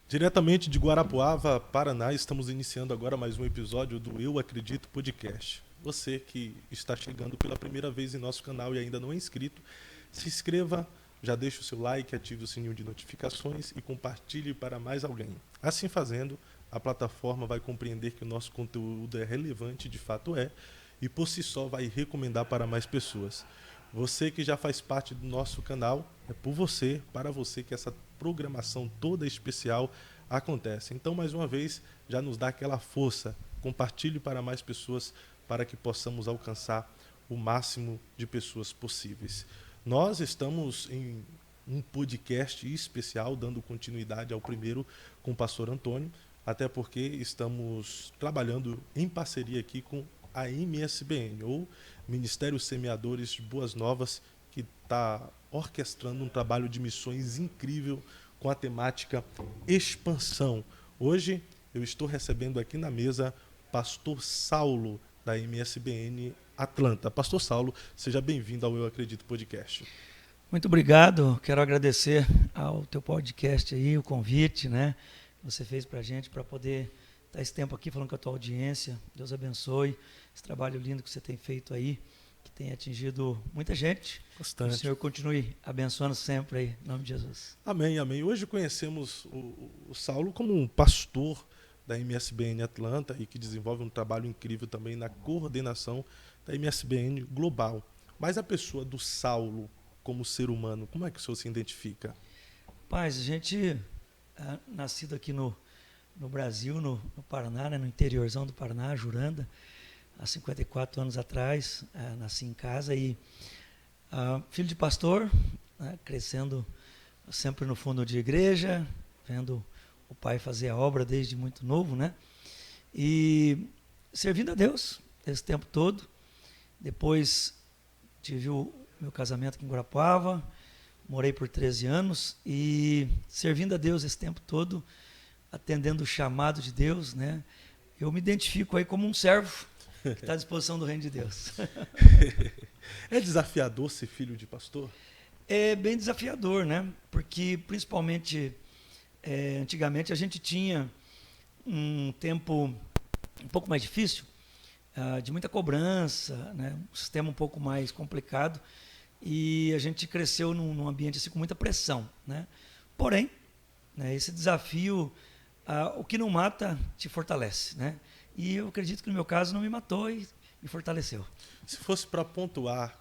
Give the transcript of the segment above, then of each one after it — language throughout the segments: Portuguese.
Diretamente de Guarapuava, Paraná, estamos iniciando agora mais um episódio do Eu Acredito Podcast. Você que está chegando pela primeira vez em nosso canal e ainda não é inscrito, se inscreva, já deixe o seu like, ative o sininho de notificações e compartilhe para mais alguém. Assim fazendo, a plataforma vai compreender que o nosso conteúdo é relevante, de fato é, e por si só vai recomendar para mais pessoas. Você que já faz parte do nosso canal, é por você, para você que essa programação toda especial acontece. Então, mais uma vez, já nos dá aquela força. Compartilhe para mais pessoas para que possamos alcançar o máximo de pessoas possíveis. Nós estamos em um podcast especial, dando continuidade ao primeiro com o pastor Antônio, até porque estamos trabalhando em parceria aqui com a MSBN, ou Ministério Semeadores de Boas Novas, que está orquestrando um trabalho de missões incrível com a temática expansão. Hoje eu estou recebendo aqui na mesa pastor Saulo, da MSBN Atlanta. Pastor Saulo, seja bem-vindo ao Eu Acredito Podcast. Muito obrigado, quero agradecer ao teu podcast aí, o convite, né, que você fez pra gente, para poder estar esse tempo aqui falando com a tua audiência. Deus abençoe esse trabalho lindo que você tem feito aí, que tem atingido muita gente. Bastante. Que o Senhor continue abençoando sempre aí, em nome de Jesus. Amém, amém. Hoje conhecemos o Saulo como um pastor da MSBN Atlanta e que desenvolve um trabalho incrível também na coordenação da MSBN Global. Mas a pessoa do Saulo como ser humano, como é que o senhor se identifica? Paz, a gente nascido aqui no Brasil, no Paraná, né, no interiorzão do Paraná, Juranda, há 54 anos atrás, nasci em casa e filho de pastor, né, crescendo sempre no fundo de igreja, vendo o pai fazer a obra desde muito novo, né? E servindo a Deus esse tempo todo. Depois tive o meu casamento aqui em Guarapuava, morei por 13 anos e servindo a Deus esse tempo todo, atendendo o chamado de Deus, né? Eu me identifico aí como um servo que está à disposição do reino de Deus. É desafiador ser filho de pastor? É bem desafiador, né? Porque principalmente antigamente a gente tinha um tempo um pouco mais difícil, de muita cobrança, né? Um sistema um pouco mais complicado e a gente cresceu num ambiente assim com muita pressão, né? Porém, né, esse desafio, o que não mata te fortalece, né? E eu acredito que no meu caso não me matou e me fortaleceu. Se fosse para pontuar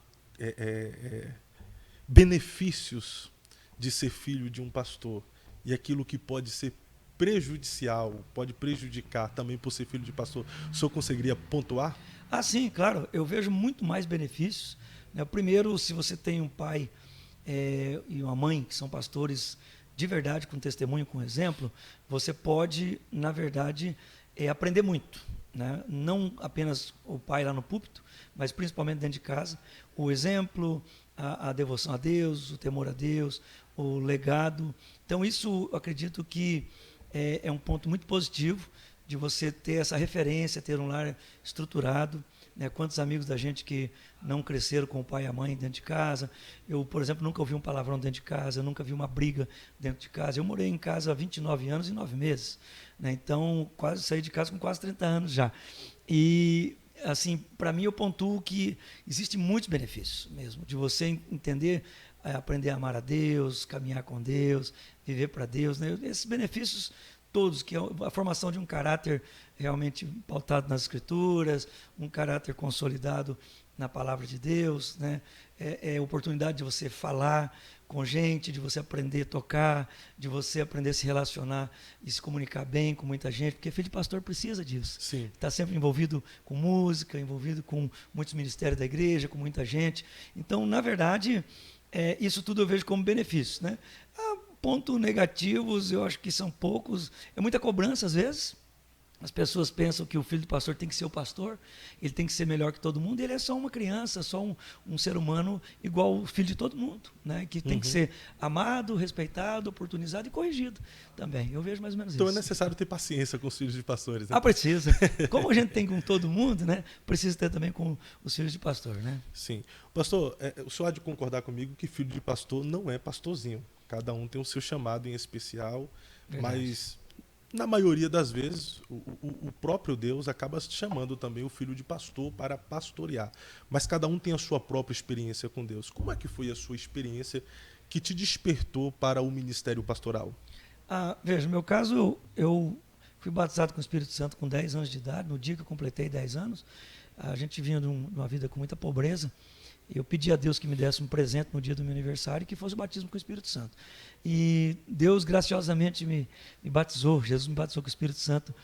benefícios de ser filho de um pastor e aquilo que pode ser prejudicial, pode prejudicar também por ser filho de pastor, o senhor conseguiria pontuar? Sim, claro, eu vejo muito mais benefícios, né? Primeiro, se você tem um pai e uma mãe que são pastores de verdade, com testemunho, com exemplo, você pode, na verdade, aprender muito, né? Não apenas o pai lá no púlpito, mas principalmente dentro de casa, o exemplo, a devoção a Deus, o temor a Deus, o legado. Então isso eu acredito que é um ponto muito positivo de você ter essa referência, ter um lar estruturado, né? Quantos amigos da gente que não cresceram com o pai e a mãe dentro de casa. Eu, por exemplo, nunca ouvi um palavrão dentro de casa, eu nunca vi uma briga dentro de casa. Eu morei em casa há 29 anos e 9 meses, né? Então saí de casa com quase 30 anos já. E assim, para mim eu pontuo que existem muitos benefícios mesmo, de você entender, aprender a amar a Deus, caminhar com Deus, viver para Deus, né? Esses benefícios todos, que é a formação de um caráter realmente pautado nas Escrituras, um caráter consolidado na palavra de Deus, né? É a oportunidade de você falar com gente, de você aprender a tocar, de você aprender a se relacionar e se comunicar bem com muita gente, porque filho de pastor precisa disso. Sim. Está sempre envolvido com música, envolvido com muitos ministérios da igreja, com muita gente. Então, na verdade, isso tudo eu vejo como benefício, né? Pontos negativos, eu acho que são poucos. É muita cobrança, às vezes. As pessoas pensam que o filho do pastor tem que ser o pastor, ele tem que ser melhor que todo mundo, ele é só uma criança, só um ser humano igual o filho de todo mundo, né? Que tem que ser amado, respeitado, oportunizado e corrigido também. Eu vejo mais ou menos Então isso. é necessário ter paciência com os filhos de pastores, né? Precisa. Como a gente tem com todo mundo, né? Precisa ter também com os filhos de pastor, né? Sim. Pastor, o senhor há de concordar comigo que filho de pastor não é pastorzinho. Cada um tem o seu chamado em especial, Verdade. Mas, na maioria das vezes, o próprio Deus acaba chamando também o filho de pastor para pastorear. Mas cada um tem a sua própria experiência com Deus. Como é que foi a sua experiência que te despertou para o ministério pastoral? Veja, no meu caso, eu fui batizado com o Espírito Santo com 10 anos de idade. No dia que eu completei 10 anos, a gente vinha de uma vida com muita pobreza. Eu pedi a Deus que me desse um presente no dia do meu aniversário, que fosse o batismo com o Espírito Santo. E Deus graciosamente me batizou, Jesus me batizou com o Espírito Santo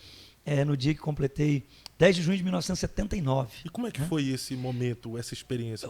no dia que completei 10 de junho de 1979. E como é que foi esse momento, essa experiência?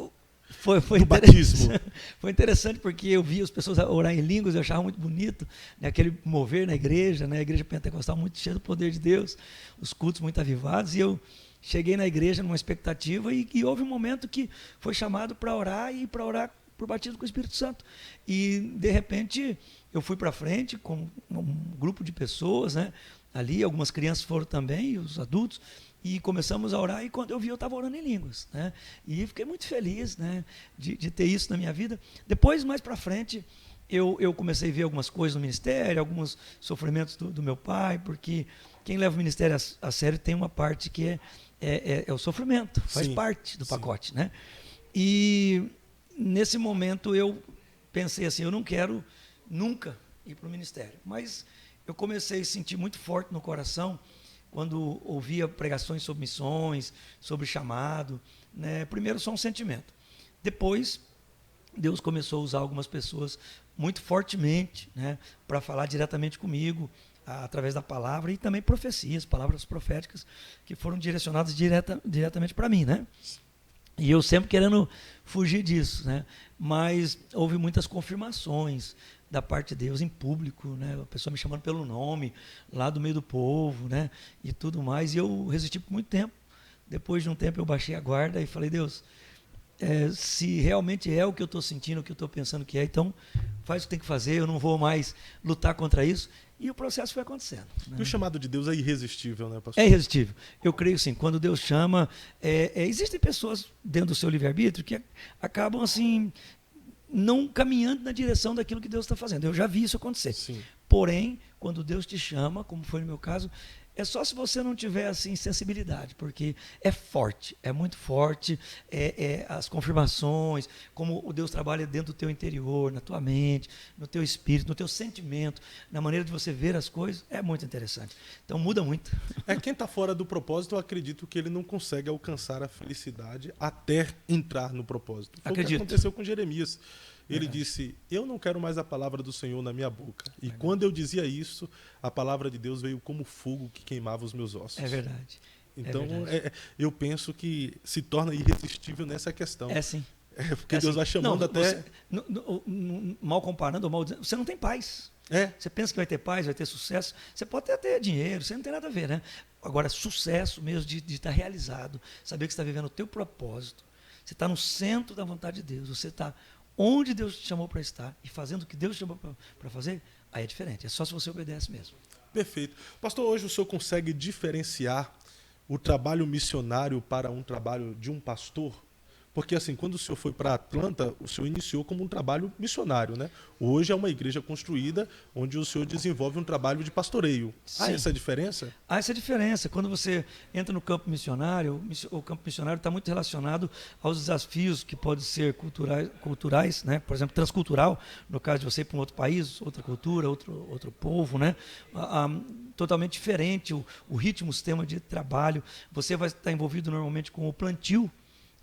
Foi do batismo? Foi interessante porque eu via as pessoas orar em línguas, eu achava muito bonito, né, aquele mover na igreja, né, a igreja pentecostal muito cheia do poder de Deus, os cultos muito avivados, e eu cheguei na igreja numa expectativa e houve um momento que foi chamado para orar e para orar por batismo com o Espírito Santo. E, de repente, eu fui para frente com um grupo de pessoas, né, ali, algumas crianças foram também, os adultos, e começamos a orar, e quando eu vi, eu estava orando em línguas, né? E fiquei muito feliz, né, de ter isso na minha vida. Depois, mais para frente, eu comecei a ver algumas coisas no ministério, alguns sofrimentos do meu pai, porque quem leva o ministério a sério tem uma parte que é o sofrimento, faz parte do pacote, né? E nesse momento eu pensei assim, eu não quero nunca ir para o ministério, mas eu comecei a sentir muito forte no coração quando ouvia pregações sobre missões, sobre chamado, né? Primeiro só um sentimento. Depois, Deus começou a usar algumas pessoas muito fortemente, né, para falar diretamente comigo, através da palavra, e também profecias, palavras proféticas, que foram direcionadas diretamente para mim, né? E eu sempre querendo fugir disso, né? Mas houve muitas confirmações da parte de Deus em público, né? A pessoa me chamando pelo nome, lá do meio do povo, né? E tudo mais, e eu resisti por muito tempo. Depois de um tempo eu baixei a guarda e falei, Deus, se realmente é o que eu estou sentindo, o que eu estou pensando que é, então faz o que tem que fazer, eu não vou mais lutar contra isso. E o processo foi acontecendo, né? E o chamado de Deus é irresistível, né, pastor? É irresistível. Eu creio sim, quando Deus chama, existem pessoas dentro do seu livre-arbítrio que acabam assim, não caminhando na direção daquilo que Deus está fazendo. Eu já vi isso acontecer. Sim. Porém, quando Deus te chama, como foi no meu caso, é só se você não tiver assim sensibilidade, porque é forte, é muito forte, as confirmações, como o Deus trabalha dentro do teu interior, na tua mente, no teu espírito, no teu sentimento, na maneira de você ver as coisas, é muito interessante. Então muda muito. Quem está fora do propósito, eu acredito que ele não consegue alcançar a felicidade até entrar no propósito. Foi o que aconteceu com Jeremias. Ele disse, eu não quero mais a palavra do Senhor na minha boca. E quando eu dizia isso, a palavra de Deus veio como fogo que queimava os meus ossos. É verdade. Então, eu penso que se torna irresistível nessa questão. É sim. Porque Deus vai chamando até... mal comparando, mal dizendo, você não tem paz. Você pensa que vai ter paz, vai ter sucesso. Você pode até ter dinheiro, você não tem nada a ver, né? Agora, sucesso mesmo de estar realizado, saber que você está vivendo o teu propósito. Você está no centro da vontade de Deus, você está onde Deus te chamou para estar e fazendo o que Deus te chamou para fazer, aí é diferente. É só se você obedece mesmo. Perfeito. Pastor, hoje o senhor consegue diferenciar o trabalho missionário para um trabalho de um pastor? Porque, assim, quando o senhor foi para Atlanta, o senhor iniciou como um trabalho missionário, né? Hoje é uma igreja construída onde o senhor desenvolve um trabalho de pastoreio. Sim. Há essa diferença? Há essa diferença. Quando você entra no campo missionário, o campo missionário está muito relacionado aos desafios que podem ser culturais, né? Por exemplo, transcultural, no caso de você ir para um outro país, outra cultura, outro povo, né? Totalmente diferente o ritmo, o sistema de trabalho. Você vai estar envolvido normalmente com o plantio,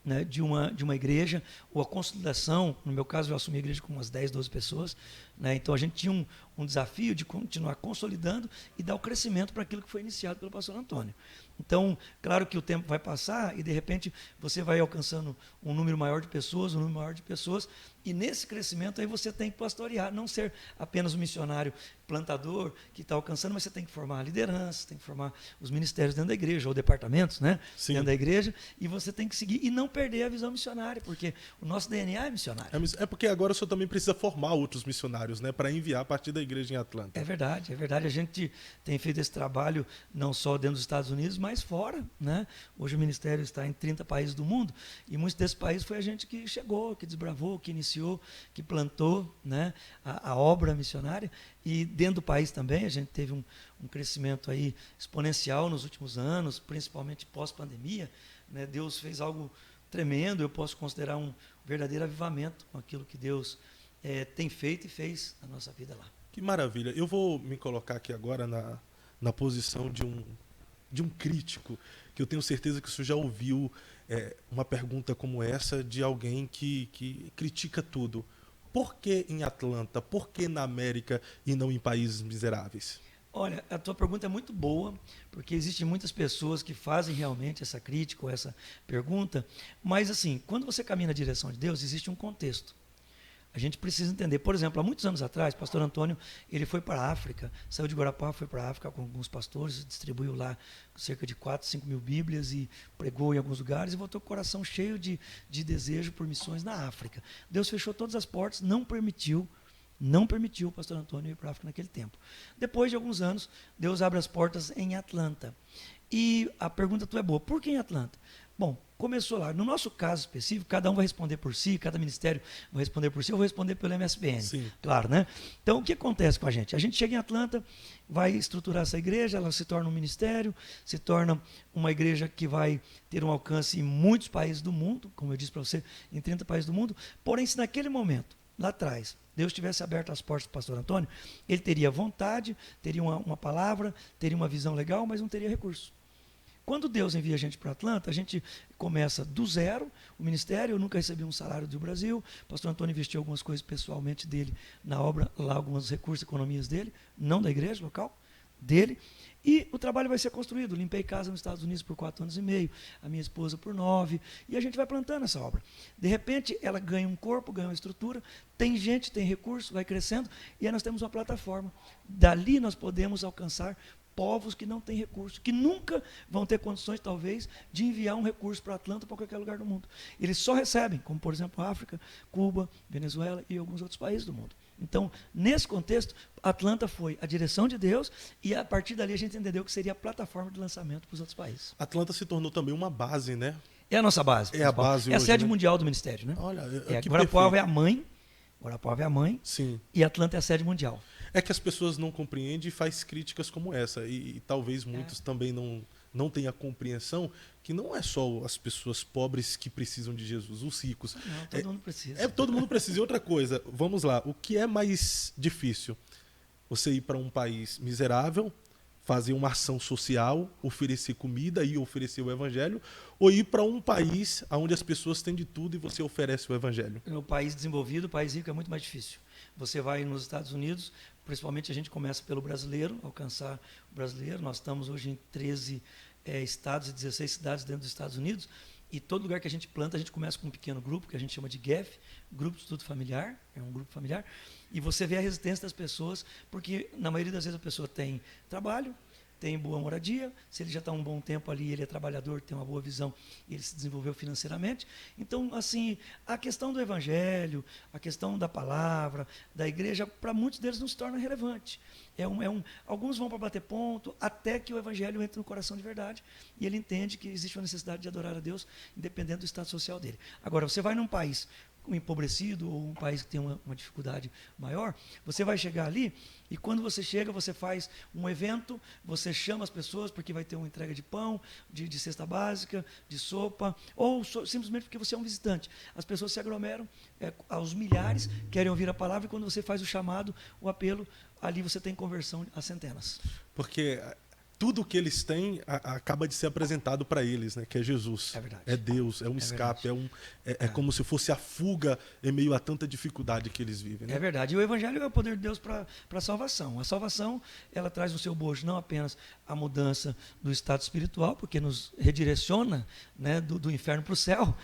né, de uma igreja, ou a consolidação. No meu caso, eu assumi a igreja com umas 10, 12 pessoas, né, então a gente tinha um desafio de continuar consolidando e dar o crescimento para aquilo que foi iniciado pelo pastor Antônio. Então, claro que o tempo vai passar e, de repente, você vai alcançando um número maior de pessoas, e nesse crescimento aí você tem que pastorear, não ser apenas um missionário plantador que está alcançando, mas você tem que formar liderança, tem que formar os ministérios dentro da igreja, ou departamentos, né, dentro da igreja, e você tem que seguir e não perder a visão missionária, porque o nosso DNA é missionário. É porque agora o senhor também precisa formar outros missionários, né, para enviar a partir da igreja em Atlanta. É verdade. A gente tem feito esse trabalho não só dentro dos Estados Unidos, mais fora, né? Hoje o ministério está em 30 países do mundo, e muitos desses países foi a gente que chegou, que desbravou, que iniciou, que plantou, né, a obra missionária. E dentro do país também a gente teve um crescimento aí exponencial nos últimos anos, principalmente pós-pandemia, né? Deus fez algo tremendo, eu posso considerar um verdadeiro avivamento com aquilo que Deus tem feito e fez na nossa vida lá. Que maravilha. Eu vou me colocar aqui agora na posição de um crítico, que eu tenho certeza que o senhor já ouviu uma pergunta como essa de alguém que critica tudo. Por que em Atlanta? Por que na América e não em países miseráveis? Olha, a tua pergunta é muito boa, porque existem muitas pessoas que fazem realmente essa crítica ou essa pergunta, mas assim, quando você caminha na direção de Deus, existe um contexto. A gente precisa entender. Por exemplo, há muitos anos atrás, o pastor Antônio, ele foi para a África, saiu de Guarapá, foi para a África com alguns pastores, distribuiu lá cerca de 4, 5 mil Bíblias e pregou em alguns lugares e voltou com o coração cheio de desejo por missões na África. Deus fechou todas as portas, não permitiu o pastor Antônio ir para a África naquele tempo. Depois de alguns anos, Deus abre as portas em Atlanta. E a pergunta tua é boa, por que em Atlanta? Bom, começou lá. No nosso caso específico, cada um vai responder por si, cada ministério vai responder por si, eu vou responder pelo MSBN. Sim. Claro, né? Então, o que acontece com a gente? A gente chega em Atlanta, vai estruturar essa igreja, ela se torna um ministério, se torna uma igreja que vai ter um alcance em muitos países do mundo, como eu disse para você, em 30 países do mundo. Porém, se naquele momento, lá atrás, Deus tivesse aberto as portas do pastor Antônio, ele teria vontade, teria uma palavra, teria uma visão legal, mas não teria recurso. Quando Deus envia a gente para Atlanta, a gente começa do zero o ministério. Eu nunca recebi um salário do Brasil. O pastor Antônio investiu algumas coisas pessoalmente dele na obra, lá alguns recursos, economias dele, não da igreja local, dele. E o trabalho vai ser construído. Limpei casa nos Estados Unidos por 4 anos e meio, a minha esposa por 9, e a gente vai plantando essa obra. De repente, ela ganha um corpo, ganha uma estrutura, tem gente, tem recurso, vai crescendo, e aí nós temos uma plataforma. Dali nós podemos alcançar povos que não têm recurso, que nunca vão ter condições, talvez, de enviar um recurso para Atlanta ou para qualquer lugar do mundo. Eles só recebem, como, por exemplo, África, Cuba, Venezuela e alguns outros países do mundo. Então, nesse contexto, Atlanta foi a direção de Deus e, a partir dali, a gente entendeu que seria a plataforma de lançamento para os outros países. Atlanta se tornou também uma base, né? É a nossa base. É a base hoje, a sede né? mundial do ministério, né? Olha, que Guarapuava perfeito. é a mãe, Guarapuava é a mãe, Sim. e Atlanta é a sede mundial. É que as pessoas não compreendem e faz críticas como essa. E talvez muitos também não tenham a compreensão que não é só as pessoas pobres que precisam de Jesus, os ricos. Não, todo mundo precisa. Todo mundo precisa. E outra coisa, vamos lá, o que é mais difícil? Você ir para um país miserável, fazer uma ação social, oferecer comida e oferecer o evangelho, ou ir para um país onde as pessoas têm de tudo e você oferece o evangelho? No país desenvolvido, o país rico é muito mais difícil. Você vai nos Estados Unidos, principalmente a gente começa pelo brasileiro, alcançar o brasileiro. Nós estamos hoje em 13 estados e 16 cidades dentro dos Estados Unidos, e todo lugar que a gente planta, a gente começa com um pequeno grupo, que a gente chama de GEF, Grupo de Estudo Familiar, é um grupo familiar, e você vê a resistência das pessoas, porque na maioria das vezes a pessoa tem trabalho, tem boa moradia, se ele já está um bom tempo ali, ele é trabalhador, tem uma boa visão, e ele se desenvolveu financeiramente. Então, assim, a questão do evangelho, a questão da palavra, da igreja, para muitos deles não se torna relevante. Alguns vão para bater ponto, até que o evangelho entre no coração de verdade, e ele entende que existe uma necessidade de adorar a Deus, independente do estado social dele. Agora, você vai num país empobrecido ou um país que tem uma dificuldade maior, você vai chegar ali e quando você chega, você faz um evento, você chama as pessoas porque vai ter uma entrega de pão, de cesta básica, de sopa, ou simplesmente porque você é um visitante. As pessoas se aglomeram aos milhares, querem ouvir a palavra, e quando você faz o chamado, o apelo, ali você tem conversão a centenas. Porque tudo que eles têm acaba de ser apresentado para eles, né? Que é Jesus. É verdade. É Deus, é um escape, é como se fosse a fuga em meio a tanta dificuldade que eles vivem. Né? É verdade. E o Evangelho é o poder de Deus para a salvação. A salvação, ela traz no seu bojo não apenas a mudança do estado espiritual, porque nos redireciona, né, do inferno para o céu,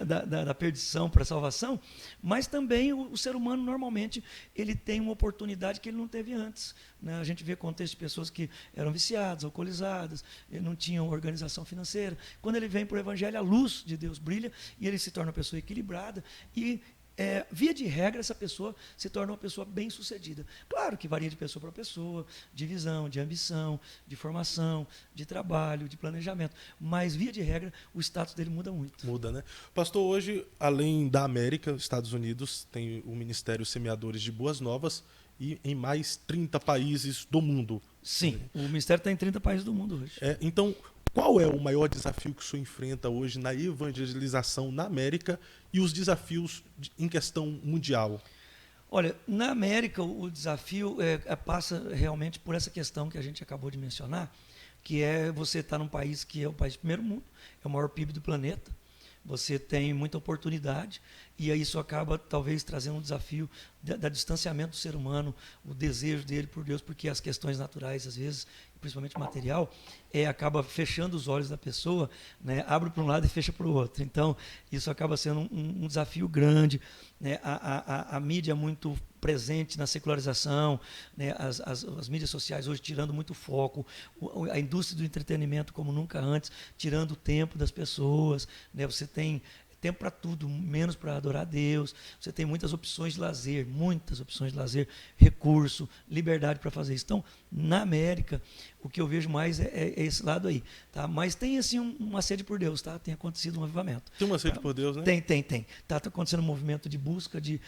da perdição para a salvação, mas também o ser humano, normalmente, ele tem uma oportunidade que ele não teve antes. Né? A gente vê contexto de pessoas que eram viciadas, alcoolizadas, não tinham organização financeira. Quando ele vem para o Evangelho, a luz de Deus brilha e ele se torna uma pessoa equilibrada e via de regra, essa pessoa se torna uma pessoa bem-sucedida. Claro que varia de pessoa para pessoa, de visão, de ambição, de formação, de trabalho, de planejamento. Mas, via de regra, o status dele muda muito. Muda, né? Pastor, hoje, além da América, Estados Unidos, tem o Ministério Semeadores de Boas Novas e em mais 30 países do mundo. Sim, o ministério está em 30 países do mundo hoje. Então, qual é o maior desafio que o senhor enfrenta hoje na evangelização na América e os desafios em questão mundial? Olha, na América o desafio passa realmente por essa questão que a gente acabou de mencionar, que é você estar num país que é o país do primeiro mundo, é o maior PIB do planeta, você tem muita oportunidade, e aí isso acaba talvez trazendo um desafio da distanciamento do ser humano, o desejo dele por Deus, porque as questões naturais, às vezes, principalmente material, acaba fechando os olhos da pessoa, né? Abre para um lado e fecha para o outro. Então, isso acaba sendo um desafio grande, né? A mídia é muito presente na secularização, né? As mídias sociais hoje tirando muito foco, a indústria do entretenimento como nunca antes, tirando o tempo das pessoas, né? Você tem tempo para tudo, menos para adorar a Deus. Você tem muitas opções de lazer, recurso, liberdade para fazer isso. Então, na América, o que eu vejo mais é esse lado aí. Tá? Mas tem assim uma sede por Deus, tá? Tem acontecido um avivamento. Tem uma sede por Deus, né? Tem. Tá acontecendo um movimento de busca, de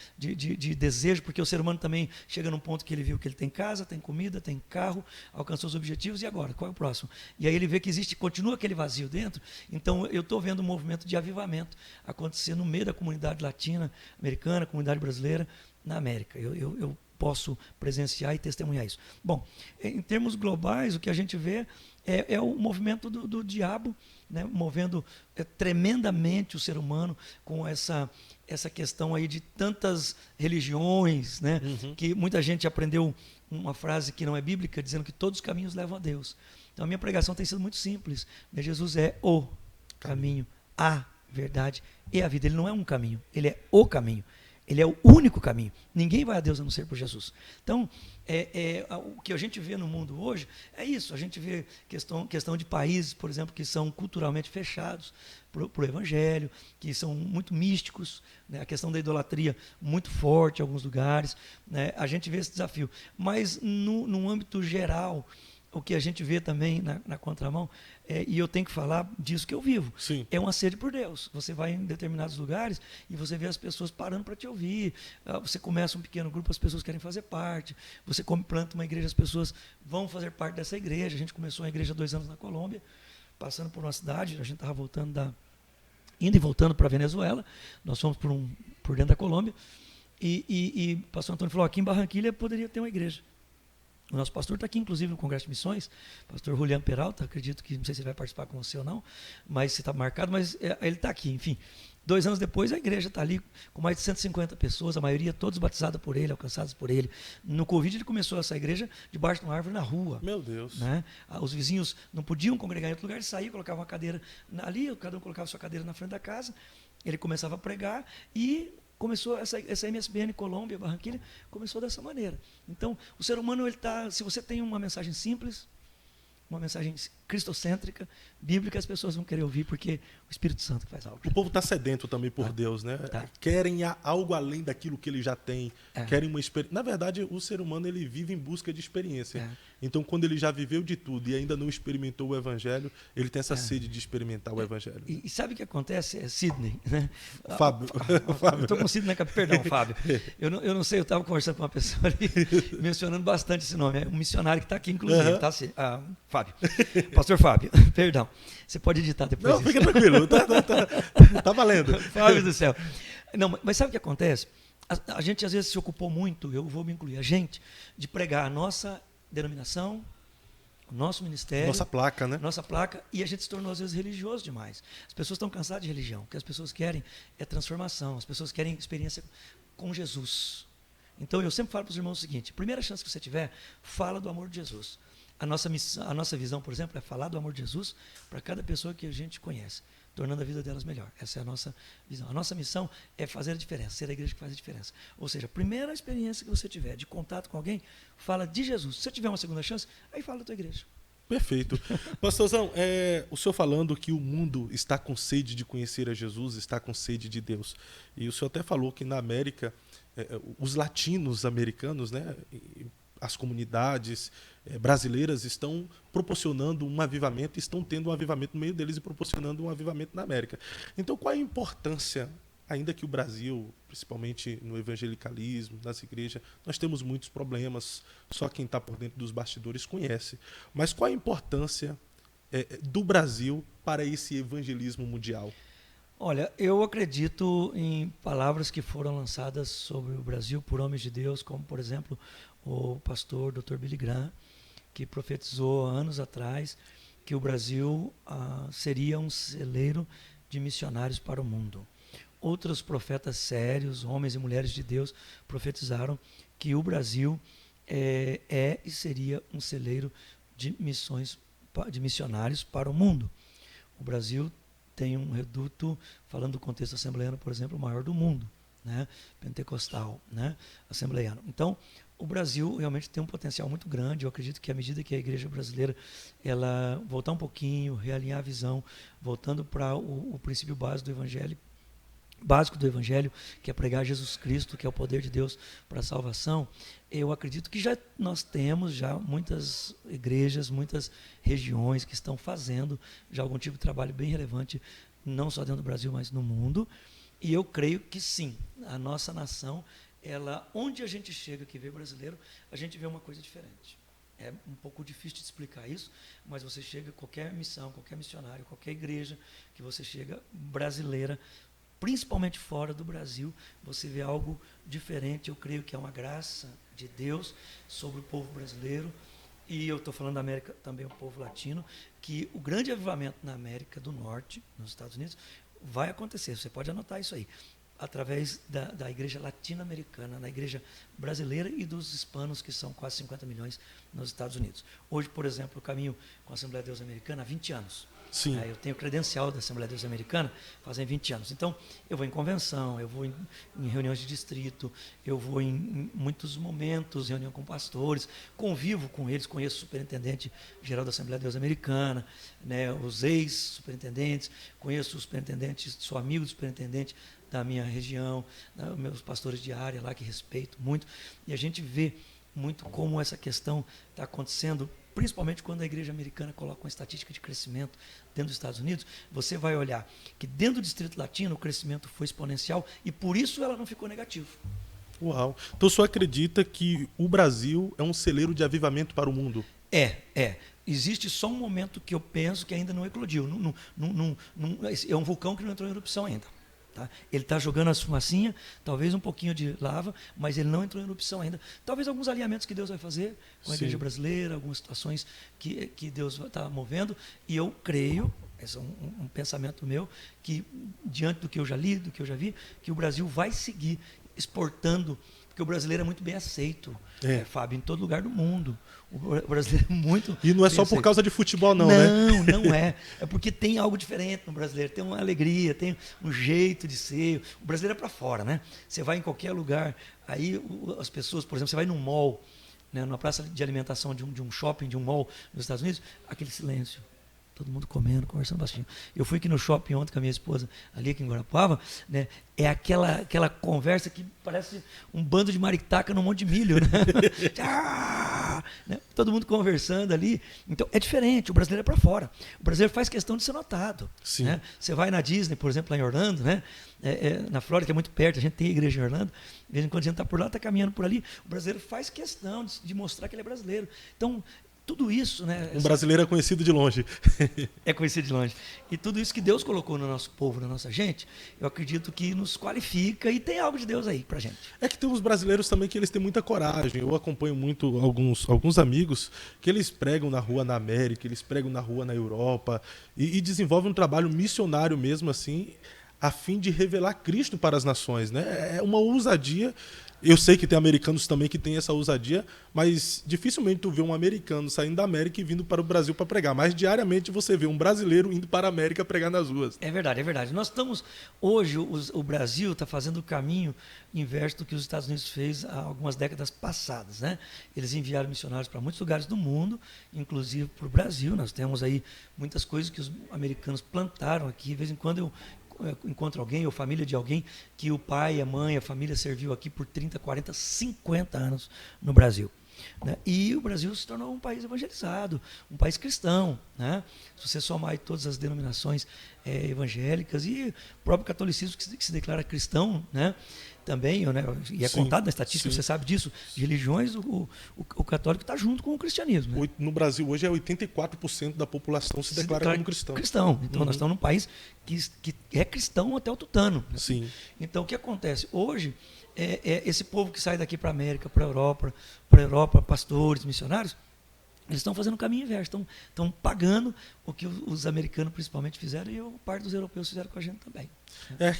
desejo, porque o ser humano também chega num ponto que ele viu que ele tem casa, tem comida, tem carro, alcançou os objetivos, e agora? Qual é o próximo? E aí ele vê que continua aquele vazio dentro. Então, eu estou vendo um movimento de avivamento acontecer no meio da comunidade latino-americana, comunidade brasileira, na América. Eu posso presenciar e testemunhar isso. Bom, em termos globais, o que a gente vê é o movimento do diabo, né, movendo tremendamente o ser humano com essa questão aí de tantas religiões, né, que muita gente aprendeu uma frase que não é bíblica, dizendo que todos os caminhos levam a Deus. Então, a minha pregação tem sido muito simples, né? Jesus é o caminho, a verdade e a vida. Ele não é um caminho, ele é o caminho. Ele é o único caminho. Ninguém vai a Deus a não ser por Jesus. Então, o que a gente vê no mundo hoje é isso. A gente vê questão de países, por exemplo, que são culturalmente fechados para o Evangelho, que são muito místicos, né? A questão da idolatria muito forte em alguns lugares, né? A gente vê esse desafio. Mas, no âmbito geral, o que a gente vê também na contramão, e eu tenho que falar disso que eu vivo, Sim. É uma sede por Deus. Você vai em determinados lugares e você vê as pessoas parando para te ouvir, você começa um pequeno grupo, as pessoas querem fazer parte, você planta uma igreja, as pessoas vão fazer parte dessa igreja. A gente começou uma igreja há 2 anos na Colômbia, passando por uma cidade, a gente estava indo e voltando para a Venezuela, nós fomos por dentro da Colômbia, e o pastor Antônio falou, aqui em Barranquilha poderia ter uma igreja. O nosso pastor está aqui, inclusive, no Congresso de Missões, pastor Julián Peralta, acredito que, não sei se ele vai participar com você ou não, mas se está marcado, mas ele está aqui, enfim. 2 anos depois, a igreja está ali com mais de 150 pessoas, a maioria todos batizados por ele, alcançados por ele. No Covid, ele começou essa igreja debaixo de uma árvore na rua. Meu Deus. Né? Os vizinhos não podiam congregar em outro lugar, ele saía, colocava uma cadeira ali, cada um colocava sua cadeira na frente da casa, ele começava a pregar e começou essa MSBN Colômbia, Barranquilha, começou dessa maneira. Então, o ser humano, se você tem uma mensagem simples, uma mensagem cristocêntrica, bíblica, as pessoas vão querer ouvir, porque o Espírito Santo faz algo. O povo está sedento também por Deus, né? Querem algo além daquilo que ele já tem, querem uma experiência. Na verdade, o ser humano ele vive em busca de experiência. Então, quando ele já viveu de tudo e ainda não experimentou o Evangelho, ele tem essa sede de experimentar o Evangelho. E sabe o que acontece? Sidney, né? Fábio. Eu estou com o Sidney, perdão, Fábio. Eu não sei, eu estava conversando com uma pessoa ali, mencionando bastante esse nome. É um missionário que está aqui, inclusive, tá? Fábio. Pastor Fábio, perdão. Você pode editar depois. Não, fica tranquilo. Tá valendo. Fábio do céu. Não, mas sabe o que acontece? A gente às vezes se ocupou muito, eu vou me incluir, a gente, de pregar a nossa denominação, o nosso ministério. Nossa placa, né? Nossa placa, e a gente se tornou às vezes religioso demais. As pessoas estão cansadas de religião. O que as pessoas querem é transformação. As pessoas querem experiência com Jesus. Então eu sempre falo para os irmãos o seguinte: primeira chance que você tiver, fala do amor de Jesus. A nossa visão, por exemplo, é falar do amor de Jesus para cada pessoa que a gente conhece, tornando a vida delas melhor. Essa é a nossa visão. A nossa missão é fazer a diferença, ser a igreja que faz a diferença. Ou seja, a primeira experiência que você tiver de contato com alguém, fala de Jesus. Se você tiver uma segunda chance, aí fala da tua igreja. Perfeito. Pastorzão, o senhor falando que o mundo está com sede de conhecer a Jesus, está com sede de Deus. E o senhor até falou que na América, os latinos americanos, né, as comunidades brasileiras estão proporcionando um avivamento, estão tendo um avivamento no meio deles e proporcionando um avivamento na América. Então, qual é a importância, ainda que o Brasil, principalmente no evangelicalismo, nas igrejas, nós temos muitos problemas, só quem está por dentro dos bastidores conhece. Mas qual a importância do Brasil para esse evangelismo mundial? Olha, eu acredito em palavras que foram lançadas sobre o Brasil por homens de Deus, como, por exemplo, o pastor Dr. Billy Graham, que profetizou anos atrás que o Brasil seria um celeiro de missionários para o mundo. Outros profetas sérios, homens e mulheres de Deus, profetizaram que o Brasil e seria um celeiro de missionários para o mundo. O Brasil tem um reduto, falando do contexto assembleiano, por exemplo, o maior do mundo, né? Pentecostal, né? Assembleiano. Então, o Brasil realmente tem um potencial muito grande. Eu acredito que à medida que a igreja brasileira ela voltar um pouquinho, realinhar a visão, voltando para o princípio básico do Evangelho, que é pregar Jesus Cristo, que é o poder de Deus para a salvação, eu acredito que nós temos já muitas igrejas, muitas regiões que estão fazendo já algum tipo de trabalho bem relevante, não só dentro do Brasil, mas no mundo. E eu creio que sim, a nossa nação, onde a gente chega, que vê brasileiro, a gente vê uma coisa diferente. É um pouco difícil de explicar isso, mas você chega, qualquer missão, qualquer missionário, qualquer igreja que você chega brasileira, principalmente fora do Brasil, você vê algo diferente. Eu creio que é uma graça de Deus sobre o povo brasileiro, e eu estou falando da América também, o povo latino, que o grande avivamento na América do Norte, nos Estados Unidos, vai acontecer, você pode anotar isso aí, através da igreja latino-americana, na igreja brasileira e dos hispanos, que são quase 50 milhões nos Estados Unidos. Hoje, por exemplo, eu caminho com a Assembleia de Deus Americana há 20 anos. Sim. Eu tenho credencial da Assembleia de Deus Americana fazem 20 anos. Então, eu vou em convenção, eu vou em reuniões de distrito, eu vou em muitos momentos, reunião com pastores, convivo com eles, conheço o superintendente geral da Assembleia de Deus Americana, né, os ex-superintendentes, conheço os superintendentes, sou amigo do superintendente da minha região, né, meus pastores de área lá, que respeito muito, e a gente vê muito como essa questão está acontecendo, principalmente quando a igreja americana coloca uma estatística de crescimento dentro dos Estados Unidos. Você vai olhar que dentro do Distrito Latino o crescimento foi exponencial e por isso ela não ficou negativo. Uau! Então o senhor acredita que o Brasil é um celeiro de avivamento para o mundo? Existe só um momento que eu penso que ainda não eclodiu. É um vulcão que não entrou em erupção ainda. Tá? Ele está jogando as fumacinhas, talvez um pouquinho de lava, mas ele não entrou em erupção ainda. Talvez alguns alinhamentos que Deus vai fazer com a igreja brasileira, algumas situações que Deus está movendo, e eu creio, esse é um pensamento meu, que diante do que eu já li, do que eu já vi, que o Brasil vai seguir exportando, porque o brasileiro é muito bem aceito, Fábio, em todo lugar do mundo. O brasileiro é muito. E não é só por causa de futebol, não, né? Não é. É porque tem algo diferente no brasileiro, tem uma alegria, tem um jeito de ser. O brasileiro é para fora, né? Você vai em qualquer lugar, aí as pessoas, por exemplo, você vai num mall, né, numa praça de alimentação de um shopping, de um mall nos Estados Unidos, aquele silêncio. Todo mundo comendo, conversando baixinho. Eu fui aqui no shopping ontem com a minha esposa, ali aqui em Guarapuava, né? É aquela conversa que parece um bando de maritaca num monte de milho, né? Né? Todo mundo conversando ali. Então, é diferente, o brasileiro é para fora. O brasileiro faz questão de ser notado. Sim. Né? Você vai na Disney, por exemplo, lá em Orlando, né? Na Flórida, que é muito perto, a gente tem igreja em Orlando, de vez em quando a gente está por lá, está caminhando por ali, o brasileiro faz questão de mostrar que ele é brasileiro. Então, tudo isso, né? Um brasileiro é conhecido de longe. É conhecido de longe. E tudo isso que Deus colocou no nosso povo, na nossa gente, eu acredito que nos qualifica e tem algo de Deus aí pra gente. É que tem uns brasileiros também que eles têm muita coragem. Eu acompanho muito alguns amigos que eles pregam na rua na América, eles pregam na rua na Europa e desenvolvem um trabalho missionário mesmo assim, a fim de revelar Cristo para as nações, né? É uma ousadia Eu sei que tem americanos também que têm essa ousadia, mas dificilmente tu vê um americano saindo da América e vindo para o Brasil para pregar. Mas diariamente você vê um brasileiro indo para a América pregar nas ruas. É verdade, é verdade. Nós estamos, hoje, o Brasil está fazendo o caminho inverso do que os Estados Unidos fez há algumas décadas passadas, né? Eles enviaram missionários para muitos lugares do mundo, inclusive para o Brasil. Nós temos aí muitas coisas que os americanos plantaram aqui. De vez em quando eu encontro alguém ou família de alguém que o pai, a mãe, a família serviu aqui por 30, 40, 50 anos no Brasil. Né? E o Brasil se tornou um país evangelizado, um país cristão. Né? Se você somar aí todas as denominações evangélicas e o próprio catolicismo que se declara cristão, né? Também, né? E é contado na estatística, você sabe disso, de religiões, o católico está junto com o cristianismo. Né? No Brasil hoje 84% da população se declara como cristão. Então nós estamos num país que é cristão até o tutano. Né? Sim. Então o que acontece? Hoje, esse povo que sai daqui para a América, para a Europa, pastores, missionários, eles estão fazendo o caminho inverso, estão pagando o que os americanos principalmente fizeram e parte dos europeus fizeram com a gente também.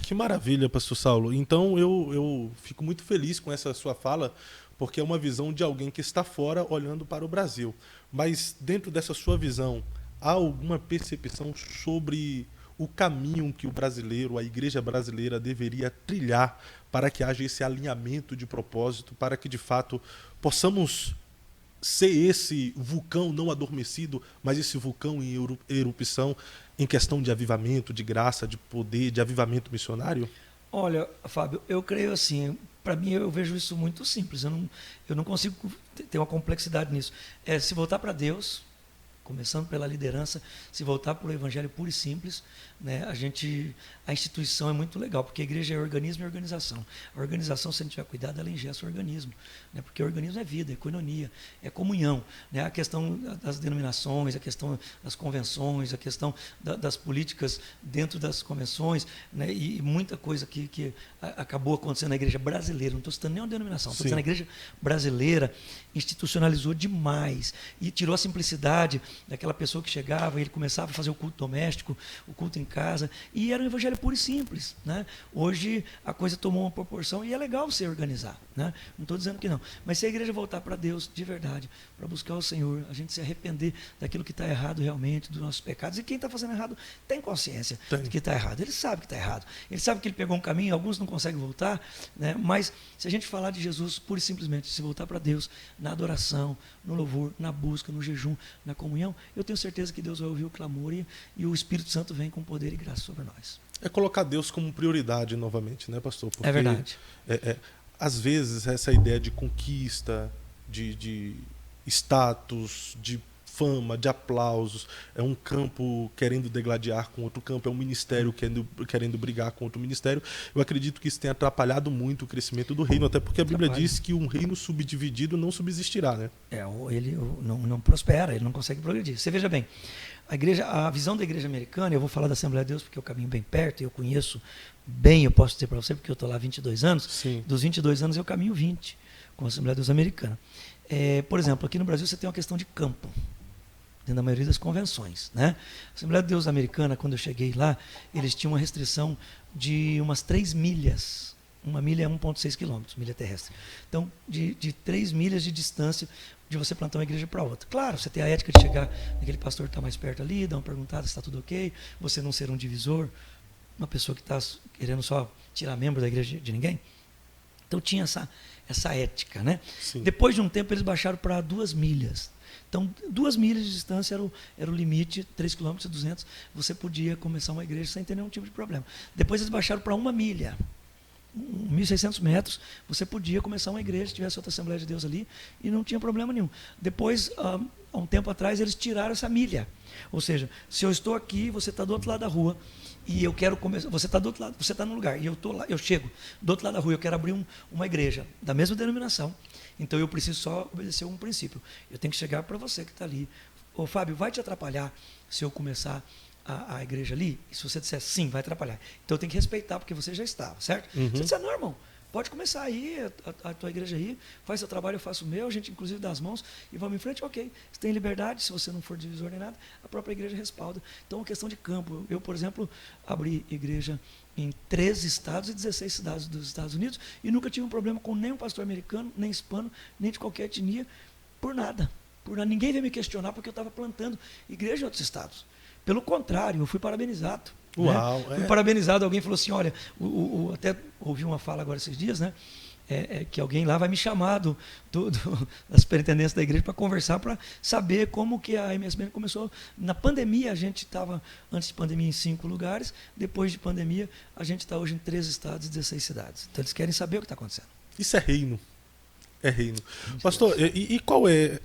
Que maravilha, pastor Saulo. Então eu fico muito feliz com essa sua fala, porque é uma visão de alguém que está fora olhando para o Brasil. Mas dentro dessa sua visão, há alguma percepção sobre o caminho que o brasileiro, a igreja brasileira deveria trilhar para que haja esse alinhamento de propósito, para que de fato possamos ser esse vulcão não adormecido, mas esse vulcão em erupção em questão de avivamento, de graça, de poder, de avivamento missionário? Olha, Fábio, eu creio assim, para mim eu vejo isso muito simples, eu não consigo ter uma complexidade nisso. Se voltar para Deus, começando pela liderança, se voltar para o evangelho puro e simples, né, a instituição é muito legal, porque a igreja é organismo e organização. A organização, se a gente tiver cuidado, ela ingesta o organismo, né, porque o organismo é vida, é coinonia, é comunhão. Né, a questão das denominações, a questão das convenções, a questão das políticas dentro das convenções, né, e muita coisa que acabou acontecendo na igreja brasileira, não estou citando nenhuma denominação, estou dizendo a igreja brasileira institucionalizou demais e tirou a simplicidade daquela pessoa que chegava e ele começava a fazer o culto doméstico, o culto em casa, e era um evangelho puro e simples. Né? Hoje a coisa tomou uma proporção e é legal você organizar. Né? Não estou dizendo que não. Mas se a igreja voltar para Deus de verdade, para buscar o Senhor, a gente se arrepender daquilo que está errado realmente, dos nossos pecados, e quem está fazendo errado tem consciência de que está errado. Ele sabe que está errado. Ele sabe que ele pegou um caminho, alguns não conseguem voltar, né? Mas se a gente falar de Jesus pura e simplesmente, se voltar para Deus, na adoração, no louvor, na busca, no jejum, na comunhão, eu tenho certeza que Deus vai ouvir o clamor e o Espírito Santo vem com poder e graça sobre nós. É colocar Deus como prioridade novamente, né, pastor? Porque, é verdade. Às vezes, essa ideia de conquista, de status, de fama, de aplausos, é um campo querendo degladiar com outro campo, é um ministério querendo brigar com outro ministério. Eu acredito que isso tem atrapalhado muito o crescimento do reino, até porque a Bíblia diz que um reino subdividido não subsistirá, né? Ele não prospera, ele não consegue progredir. Você veja bem, a visão da igreja americana, eu vou falar da Assembleia de Deus porque eu caminho bem perto, eu conheço bem, eu posso dizer para você, porque eu estou lá há 22 anos, Sim. Dos 22 anos eu caminho 20 com a Assembleia de Deus americana. Por exemplo, aqui no Brasil você tem uma questão de campo, dentro da maioria das convenções. Né? A Assembleia de Deus americana, quando eu cheguei lá, eles tinham uma restrição de umas 3 milhas. Uma milha é 1,6 quilômetros, milha terrestre. Então, de 3 milhas de distância de você plantar uma igreja para outra. Claro, você tem a ética de chegar naquele pastor que está mais perto ali, dar uma perguntada se está tudo ok, você não ser um divisor, uma pessoa que está querendo só tirar membro da igreja de ninguém. Então, tinha essa ética. Né? Depois de um tempo, eles baixaram para 2 milhas. Então, 2 milhas de distância era o limite, 3 km e 200, você podia começar uma igreja sem ter nenhum tipo de problema. Depois eles baixaram para 1 milha, 1.600 metros, você podia começar uma igreja, se tivesse outra Assembleia de Deus ali, e não tinha problema nenhum. Depois, há um tempo atrás, eles tiraram essa milha. Ou seja, se eu estou aqui, você está do outro lado da rua, e eu quero começar, você está do outro lado, você está num lugar, e eu estou lá, eu chego do outro lado da rua, eu quero abrir uma igreja da mesma denominação. Então eu preciso só obedecer um princípio. Eu tenho que chegar para você que está ali. Ô Fábio, vai te atrapalhar se eu começar a igreja ali? E se você disser sim, vai atrapalhar. Então eu tenho que respeitar, porque você já estava, certo? Se você disser, não, irmão, pode começar aí, a tua igreja aí, faz seu trabalho, eu faço o meu, a gente inclusive dá as mãos e vamos em frente, ok. Você tem liberdade, se você não for divisor nem nada, a própria igreja respalda. Então é uma questão de campo. Eu, por exemplo, abri igreja em 13 estados e 16 cidades dos Estados Unidos e nunca tive um problema com nenhum pastor americano, nem hispano, nem de qualquer etnia, por nada. Ninguém veio me questionar porque eu estava plantando igreja em outros estados. Pelo contrário, eu fui parabenizado. Uau! Né? Fui parabenizado, alguém falou assim, olha, até ouvi uma fala agora esses dias, né? Que alguém lá vai me chamar da superintendência da igreja para conversar, para saber como que a MSBN começou. Na pandemia, a gente estava, antes de pandemia, em 5 lugares, depois de pandemia, a gente está hoje em 13 estados e 16 cidades. Então, eles querem saber o que está acontecendo. Isso é reino. É reino. Pastor, e qual é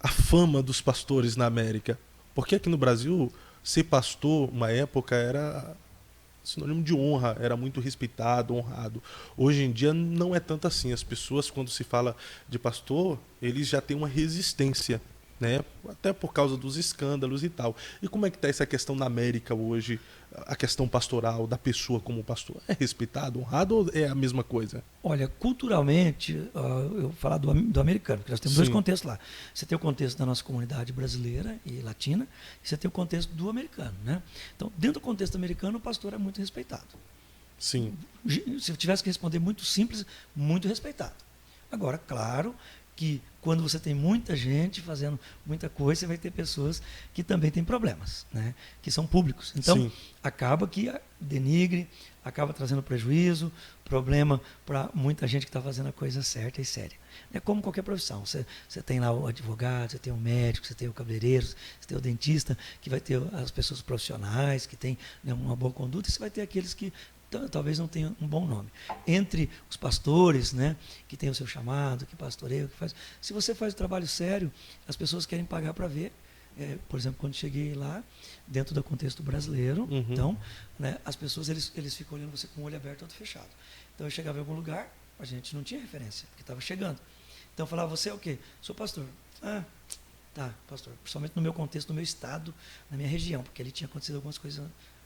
a fama dos pastores na América? Porque aqui no Brasil, ser pastor, uma época, era sinônimo de honra, era muito respeitado, honrado. Hoje em dia não é tanto assim. As pessoas, quando se fala de pastor, eles já têm uma resistência, né? Até por causa dos escândalos e tal. E como é que está essa questão na América hoje, a questão pastoral, da pessoa como pastor? É respeitado, honrado ou é a mesma coisa? Olha, culturalmente, eu vou falar do americano, porque nós temos dois contextos lá. Você tem o contexto da nossa comunidade brasileira e latina, e você tem o contexto do americano, né? Então, dentro do contexto americano, o pastor é muito respeitado. Sim. Se eu tivesse que responder muito simples, muito respeitado. Agora, claro que quando você tem muita gente fazendo muita coisa, você vai ter pessoas que também têm problemas, né? Que são públicos. Então, sim, acaba que denigre, acaba trazendo prejuízo, problema para muita gente que está fazendo a coisa certa e séria. É como qualquer profissão. Você tem lá o advogado, você tem o médico, você tem o cabeleireiro, você tem o dentista, que vai ter as pessoas profissionais, que têm, né, uma boa conduta, e você vai ter aqueles que talvez não tenha um bom nome. Entre os pastores, né, que tem o seu chamado, que pastoreia, que faz. Se você faz o trabalho sério, as pessoas querem pagar para ver. Por exemplo, quando cheguei lá, dentro do contexto brasileiro, então, né, as pessoas eles ficam olhando você com o olho aberto e outro fechado. Então eu chegava em algum lugar, a gente não tinha referência, porque estava chegando. Então eu falava, você é o quê? Sou pastor. Ah, tá, pastor. Principalmente no meu contexto, no meu estado, na minha região, porque ali tinha acontecido algumas coisas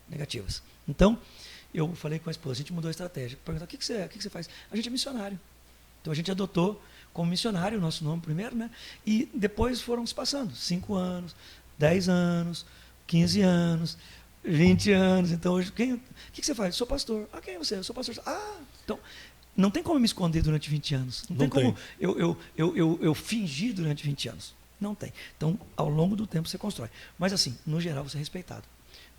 negativas. Então, eu falei com a esposa, a gente mudou a estratégia. Perguntar, o que você faz? A gente é missionário. Então, a gente adotou como missionário o nosso nome primeiro, né? E depois foram se passando. 5 anos, 10 anos, 15 anos, 20 anos. Então, hoje, o que você faz? Sou pastor. Ah, quem é você? Eu sou pastor. Ah, então, não tem como me esconder durante 20 anos. Não tem como eu fingir durante 20 anos. Não tem. Então, ao longo do tempo, você constrói. Mas, assim, no geral, você é respeitado.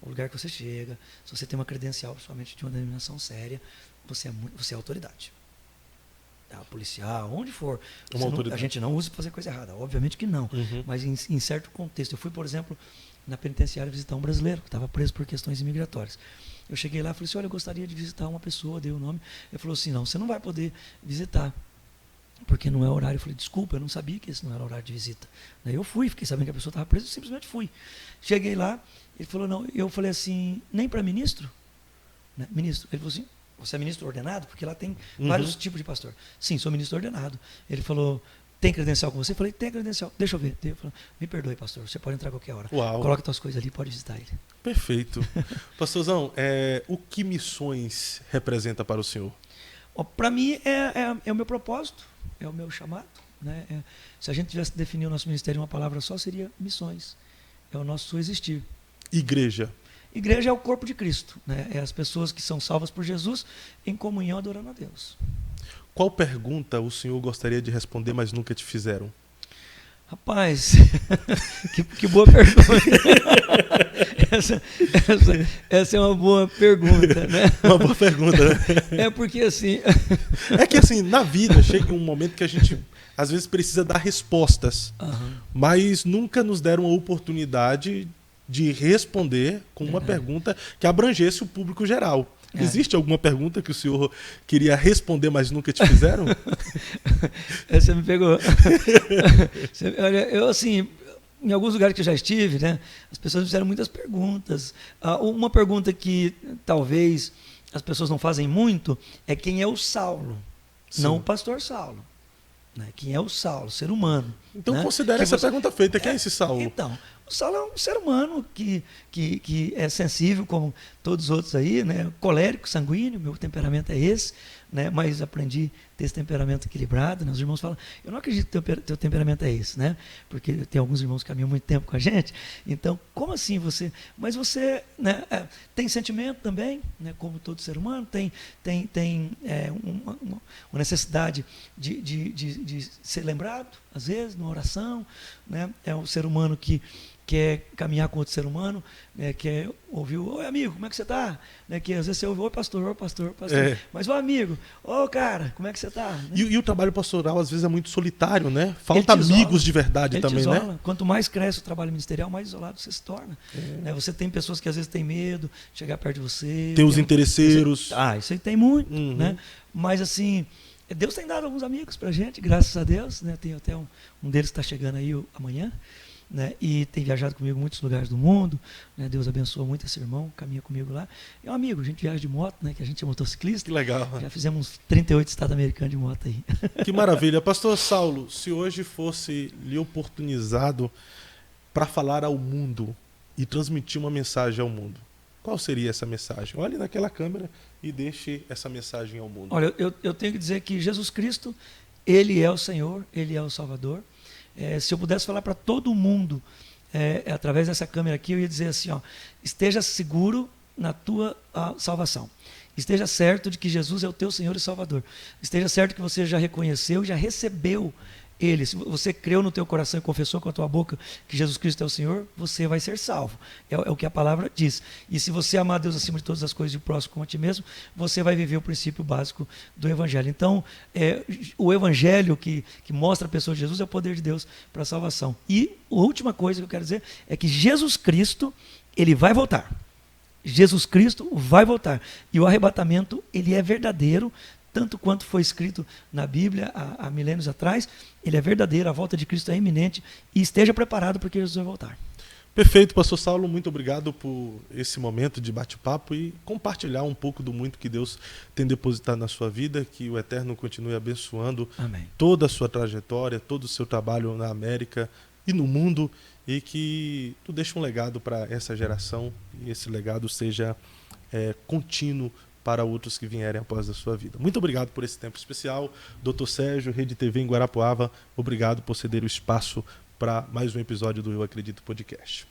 O lugar que você chega, se você tem uma credencial, principalmente de uma denominação séria, você é autoridade. Tá? Policial, onde for. A gente não usa para fazer coisa errada, obviamente que não. Mas em certo contexto. Eu fui, por exemplo, na penitenciária visitar um brasileiro que estava preso por questões imigratórias. Eu cheguei lá e falei assim, olha, eu gostaria de visitar uma pessoa, dei o nome. Ele falou assim, não, você não vai poder visitar, porque não é horário. Eu falei, desculpa, eu não sabia que esse não era horário de visita. Daí eu fui, fiquei sabendo que a pessoa estava presa, eu simplesmente fui. Cheguei lá, ele falou, não, eu falei assim, nem para ministro? Né? Ministro. Ele falou assim, você é ministro ordenado? Porque lá tem vários tipos de pastor. Sim, sou ministro ordenado. Ele falou, tem credencial com você? Eu falei, tem credencial. Deixa eu ver. Ele falou, me perdoe, pastor, você pode entrar a qualquer hora. Uau. Coloca suas coisas ali, pode visitar ele. Perfeito. Pastorzão, o que missões representa para o senhor? Para mim é o meu propósito, é o meu chamado. Né? Se a gente tivesse definido o nosso ministério em uma palavra só, seria missões. É o nosso existir. Igreja. Igreja é o corpo de Cristo. Né? É as pessoas que são salvas por Jesus em comunhão adorando a Deus. Qual pergunta o senhor gostaria de responder, mas nunca te fizeram? Rapaz, que boa pergunta. Essa é uma boa pergunta, né? Uma boa pergunta, né? É porque assim... É que assim, na vida chega um momento que a gente às vezes precisa dar respostas, mas nunca nos deram a oportunidade de responder com uma pergunta que abrangesse o público geral. Existe alguma pergunta que o senhor queria responder, mas nunca te fizeram? Você me pegou. Olha, eu assim, em alguns lugares que eu já estive, né, as pessoas me fizeram muitas perguntas. Uma pergunta que talvez as pessoas não fazem muito é quem é o Saulo, não o pastor Saulo. Né? Quem é o Saulo, ser humano. Então, né? considere essa pergunta feita. Quem é esse Saulo? Então, o Saulo é um ser humano que é sensível, como todos os outros aí, né? Colérico, sanguíneo, meu temperamento é esse, né? Mas aprendi a ter esse temperamento equilibrado, né? Os irmãos falam, eu não acredito que teu temperamento é esse, né? Porque tem alguns irmãos que caminham muito tempo com a gente. Então, como assim você... Mas você, né, tem sentimento também, né? Como todo ser humano, tem uma necessidade de ser lembrado, às vezes, numa oração, né? É um ser humano que quer caminhar com outro ser humano, né, quer ouvir, oi amigo, como é que você está? Né, que às vezes você ouve, oi pastor. Mas o amigo, ô cara, como é que você está? Né? E o trabalho pastoral às vezes é muito solitário, né? Falta amigos de verdade também, né? Quanto mais cresce o trabalho ministerial, mais isolado você se torna. Né? Você tem pessoas que às vezes têm medo de chegar perto de você. Tem os interesseiros. Isso aí tem muito, né? Mas assim, Deus tem dado alguns amigos pra gente, graças a Deus, né? Tem até um deles que está chegando aí amanhã. Né, e tem viajado comigo em muitos lugares do mundo, né, Deus abençoa muito esse irmão, caminha comigo lá. É um amigo, a gente viaja de moto, né, que a gente é motociclista. Que legal. Já fizemos 38 estados americanos de moto aí. Que maravilha. Pastor Saulo, se hoje fosse lhe oportunizado para falar ao mundo e transmitir uma mensagem ao mundo, qual seria essa mensagem? Olhe naquela câmera e deixe essa mensagem ao mundo. Olha, eu tenho que dizer que Jesus Cristo, Ele é o Senhor, Ele é o Salvador. Se eu pudesse falar para todo mundo, através dessa câmera aqui, eu ia dizer assim, ó, esteja seguro na tua salvação. Esteja certo de que Jesus é o teu Senhor e Salvador. Esteja certo que você já reconheceu, já recebeu Ele. Se você creu no teu coração e confessou com a tua boca que Jesus Cristo é o Senhor, você vai ser salvo. É o que a palavra diz. E se você amar Deus acima de todas as coisas e o próximo como a ti mesmo, você vai viver o princípio básico do Evangelho. Então, o Evangelho que mostra a pessoa de Jesus é o poder de Deus para a salvação. E a última coisa que eu quero dizer é que Jesus Cristo, Ele vai voltar. Jesus Cristo vai voltar. E o arrebatamento, ele é verdadeiro, tanto quanto foi escrito na Bíblia há milênios atrás, ele é verdadeiro, a volta de Cristo é iminente, e esteja preparado porque Jesus vai voltar. Perfeito, pastor Saulo, muito obrigado por esse momento de bate-papo e compartilhar um pouco do muito que Deus tem depositado na sua vida, que o Eterno continue abençoando Amém. Toda a sua trajetória, todo o seu trabalho na América e no mundo, e que tu deixe um legado para essa geração e esse legado seja contínuo para outros que vierem após a sua vida. Muito obrigado por esse tempo especial. Dr. Sérgio, Rede TV em Guarapuava, obrigado por ceder o espaço para mais um episódio do Eu Acredito Podcast.